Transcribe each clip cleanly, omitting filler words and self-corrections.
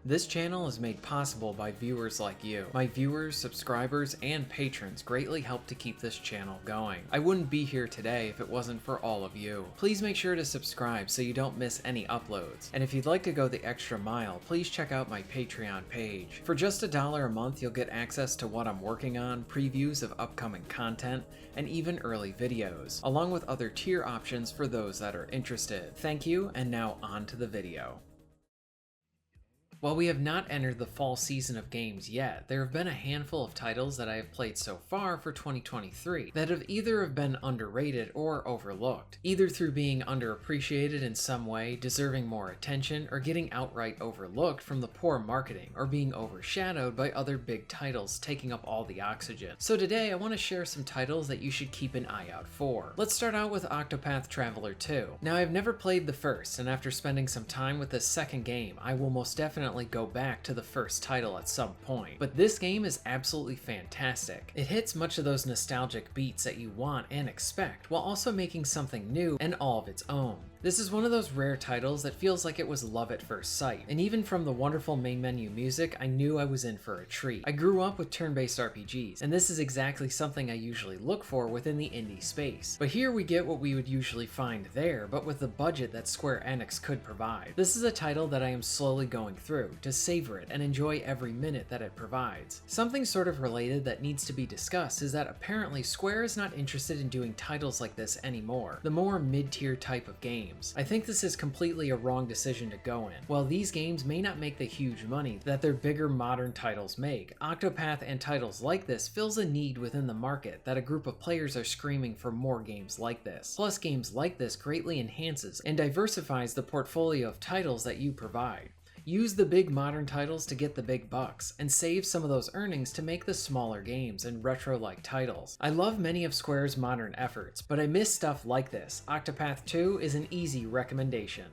This channel is made possible by viewers like you. My viewers, subscribers, and patrons greatly help to keep this channel going. I wouldn't be here today if it wasn't for all of you. Please make sure to subscribe so you don't miss any uploads. And if you'd like to go the extra mile, please check out my Patreon page. For just $1 a month, you'll get access to what I'm working on, previews of upcoming content, and even early videos, along with other tier options for those that are interested. Thank you, and now on to the video. While we have not entered the fall season of games yet, there have been a handful of titles that I have played so far for 2023 that have either been underrated or overlooked, either through being underappreciated in some way, deserving more attention, or getting outright overlooked from the poor marketing, or being overshadowed by other big titles taking up all the oxygen. So today I want to share some titles that you should keep an eye out for. Let's start out with Octopath Traveler 2. Now I've never played the first, and after spending some time with this second game, I will most definitely go back to the first title at some point. But this game is absolutely fantastic. It hits much of those nostalgic beats that you want and expect, while also making something new and all of its own. This is one of those rare titles that feels like it was love at first sight, and even from the wonderful main menu music, I knew I was in for a treat. I grew up with turn-based RPGs, and this is exactly something I usually look for within the indie space. But here we get what we would usually find there, but with the budget that Square Enix could provide. This is a title that I am slowly going through, to savor it and enjoy every minute that it provides. Something sort of related that needs to be discussed is that apparently Square is not interested in doing titles like this anymore, the more mid-tier type of games. I think this is completely a wrong decision to go in. While these games may not make the huge money that their bigger modern titles make, Octopath and titles like this fills a need within the market that a group of players are screaming for more games like this. Plus, games like this greatly enhances and diversifies the portfolio of titles that you provide. Use the big modern titles to get the big bucks, and save some of those earnings to make the smaller games and retro-like titles. I love many of Square's modern efforts, but I miss stuff like this. Octopath 2 is an easy recommendation.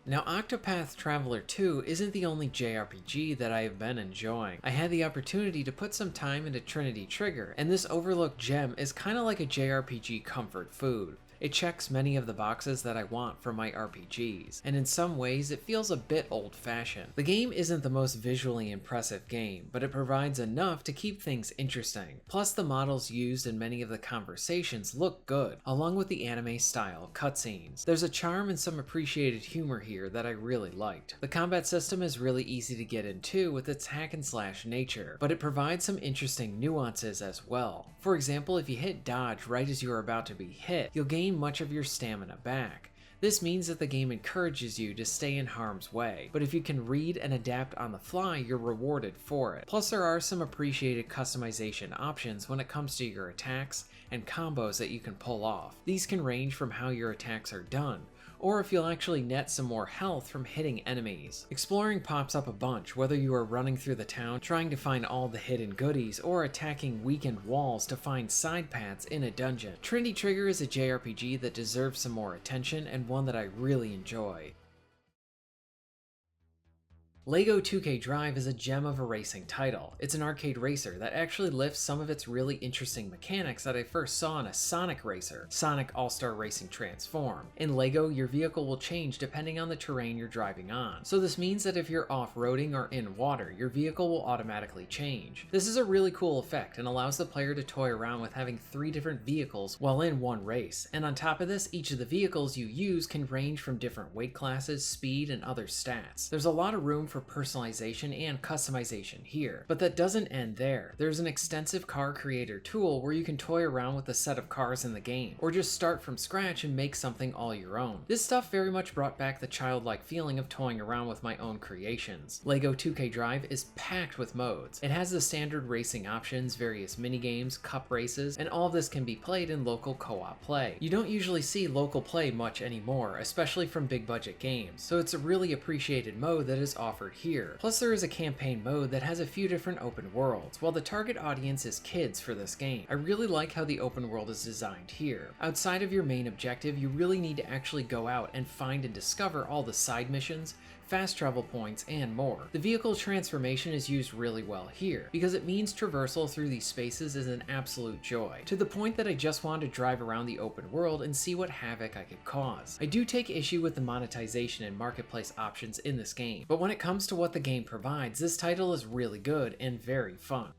Now, Octopath Traveler 2 isn't the only JRPG that I have been enjoying. I had the opportunity to put some time into Trinity Trigger, and this overlooked gem is kinda like a JRPG comfort food. It checks many of the boxes that I want from my RPGs, and in some ways it feels a bit old-fashioned. The game isn't the most visually impressive game, but it provides enough to keep things interesting. Plus, the models used in many of the conversations look good, along with the anime-style cutscenes. There's a charm and some appreciated humor here that I really liked. The combat system is really easy to get into with its hack-and-slash nature, but it provides some interesting nuances as well. For example, if you hit dodge right as you are about to be hit, you'll gain much of your stamina back. This means that the game encourages you to stay in harm's way, but if you can read and adapt on the fly, you're rewarded for it. Plus, there are some appreciated customization options when it comes to your attacks and combos that you can pull off. These can range from how your attacks are done, or if you'll actually net some more health from hitting enemies. Exploring pops up a bunch, whether you are running through the town trying to find all the hidden goodies, or attacking weakened walls to find side paths in a dungeon. Trinity Trigger is a JRPG that deserves some more attention, and one that I really enjoy. LEGO 2K Drive is a gem of a racing title. It's an arcade racer that actually lifts some of its really interesting mechanics that I first saw in a Sonic racer, Sonic All-Star Racing Transform. In LEGO, your vehicle will change depending on the terrain you're driving on. So this means that if you're off-roading or in water, your vehicle will automatically change. This is a really cool effect and allows the player to toy around with having 3 different vehicles while in one race. And on top of this, each of the vehicles you use can range from different weight classes, speed, and other stats. There's a lot of room for personalization and customization here, but that doesn't end there. There's an extensive car creator tool where you can toy around with a set of cars in the game, or just start from scratch and make something all your own. This stuff very much brought back the childlike feeling of toying around with my own creations. LEGO 2K Drive is packed with modes. It has the standard racing options, various minigames, cup races, and all of this can be played in local co-op play. You don't usually see local play much anymore, especially from big budget games, so it's a really appreciated mode that is offered offered here. Plus there is a campaign mode that has a few different open worlds, while the target audience is kids for this game. I really like how the open world is designed here. Outside of your main objective, you really need to actually go out and find and discover all the side missions, fast travel points, and more. The vehicle transformation is used really well here, because it means traversal through these spaces is an absolute joy, to the point that I just wanted to drive around the open world and see what havoc I could cause. I do take issue with the monetization and marketplace options in this game, but when it comes to what the game provides, this title is really good and very fun.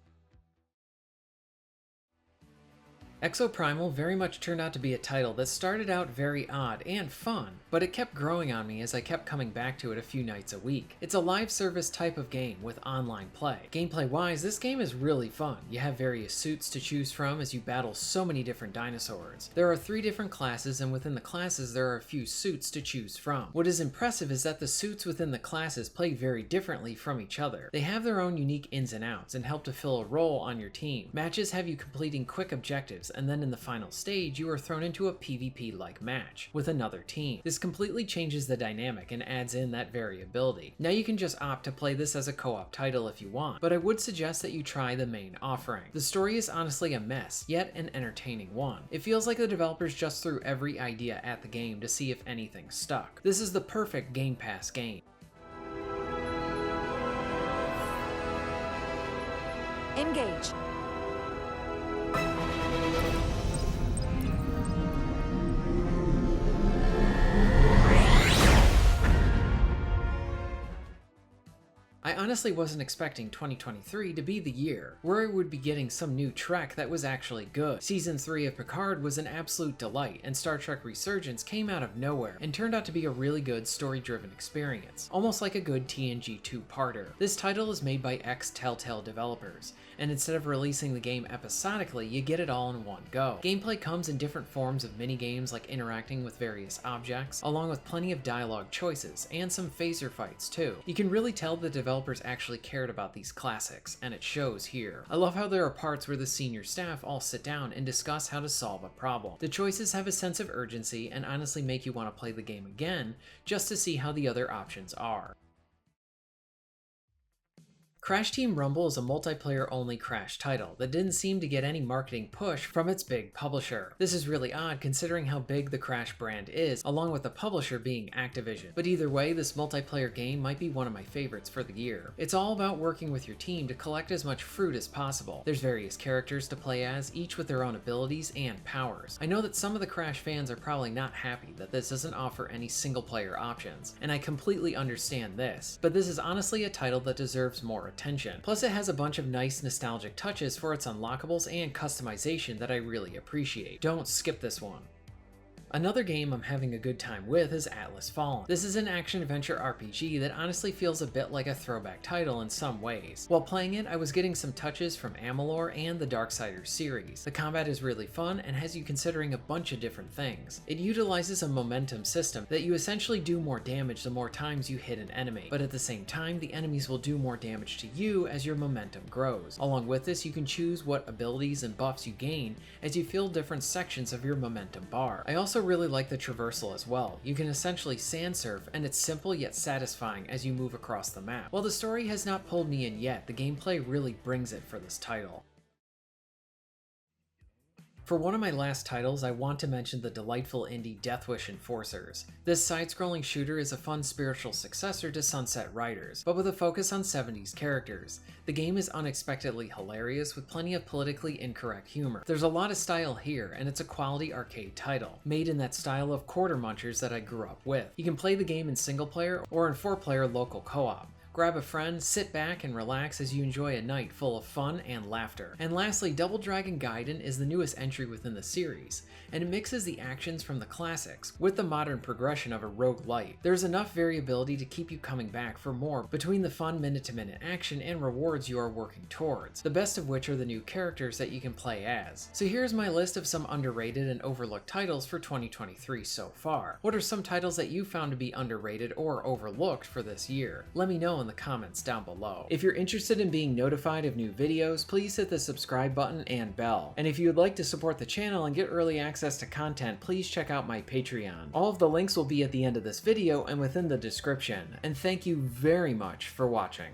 Exoprimal very much turned out to be a title that started out very odd and fun, but it kept growing on me as I kept coming back to it a few nights a week. It's a live service type of game with online play. Gameplay wise, this game is really fun. You have various suits to choose from as you battle so many different dinosaurs. There are 3 different classes, and within the classes there are a few suits to choose from. What is impressive is that the suits within the classes play very differently from each other. They have their own unique ins and outs and help to fill a role on your team. Matches have you completing quick objectives, and then in the final stage you are thrown into a PvP-like match with another team. This completely changes the dynamic and adds in that variability. Now you can just opt to play this as a co-op title if you want, but I would suggest that you try the main offering. The story is honestly a mess, yet an entertaining one. It feels like the developers just threw every idea at the game to see if anything stuck. This is the perfect Game Pass game. Engage. I honestly wasn't expecting 2023 to be the year where I would be getting some new Trek that was actually good. Season 3 of Picard was an absolute delight, and Star Trek Resurgence came out of nowhere and turned out to be a really good story-driven experience, almost like a good TNG two-parter. This title is made by ex-Telltale developers, and instead of releasing the game episodically, you get it all in one go. Gameplay comes in different forms of mini-games like interacting with various objects, along with plenty of dialogue choices, and some phaser fights too. You can really tell the developers actually cared about these classics, and it shows here. I love how there are parts where the senior staff all sit down and discuss how to solve a problem. The choices have a sense of urgency and honestly make you want to play the game again, just to see how the other options are. Crash Team Rumble is a multiplayer-only Crash title that didn't seem to get any marketing push from its big publisher. This is really odd considering how big the Crash brand is, along with the publisher being Activision. But either way, this multiplayer game might be one of my favorites for the year. It's all about working with your team to collect as much fruit as possible. There's various characters to play as, each with their own abilities and powers. I know that some of the Crash fans are probably not happy that this doesn't offer any single-player options, and I completely understand this, but this is honestly a title that deserves more attention. Plus it has a bunch of nice nostalgic touches for its unlockables and customization that I really appreciate. Don't skip this one. Another game I'm having a good time with is Atlas Fallen. This is an action-adventure RPG that honestly feels a bit like a throwback title in some ways. While playing it, I was getting some touches from Amalur and the Darksiders series. The combat is really fun and has you considering a bunch of different things. It utilizes a momentum system that you essentially do more damage the more times you hit an enemy, but at the same time, the enemies will do more damage to you as your momentum grows. Along with this, you can choose what abilities and buffs you gain as you fill different sections of your momentum bar. I also really like the traversal as well. You can essentially sand surf, and it's simple yet satisfying as you move across the map. While the story has not pulled me in yet, the gameplay really brings it for this title. For one of my last titles, I want to mention the delightful indie Deathwish Enforcers. This side-scrolling shooter is a fun spiritual successor to Sunset Riders, but with a focus on 70s characters. The game is unexpectedly hilarious with plenty of politically incorrect humor. There's a lot of style here, and it's a quality arcade title, made in that style of quarter munchers that I grew up with. You can play the game in single player or in 4-player local co-op. Grab a friend, sit back, and relax as you enjoy a night full of fun and laughter. And lastly, Double Dragon Gaiden is the newest entry within the series, and it mixes the actions from the classics with the modern progression of a roguelite. There's enough variability to keep you coming back for more between the fun minute-to-minute action and rewards you are working towards, the best of which are the new characters that you can play as. So here's my list of some underrated and overlooked titles for 2023 so far. What are some titles that you found to be underrated or overlooked for this year? Let me know know in the comments down below. If you're interested in being notified of new videos, please hit the subscribe button and bell. And if you would like to support the channel and get early access to content, please check out my Patreon. All of the links will be at the end of this video and within the description. And thank you very much for watching.